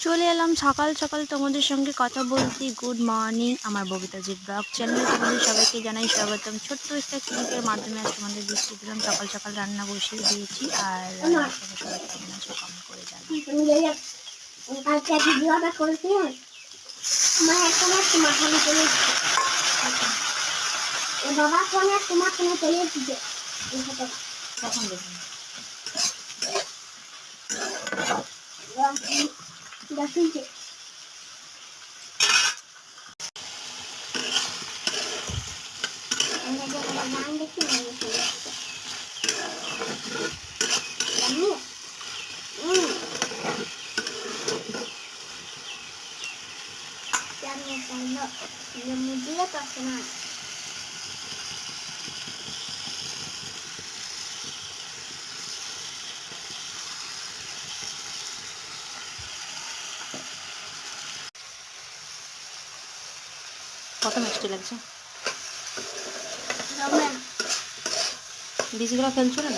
চলে এলাম সকাল সকাল তোমাদের সঙ্গে কথা বলতে। গুড মর্নিং আমার ববিতাজির ব্লগ চ্যানেলে তোমাদের সবাইকে জানাই স্বাগতম। ছোট্ট একটা ক্লিপের মাধ্যমে আজ তোমাদের দেখিয়ে দিলাম সকাল সকাল রান্না বসিয়ে দিয়েছি। আর তোমরা সবাই কেমন আছো কমেন্ট করে জানাও। বাবা ফোনে তোমার ফোনে চলে এসেছে কখন দেখুন দেখুন নাম দেখি मुझे पसंद কত মিষ্টি লাগছে। বীজগুলো ফেলছো না?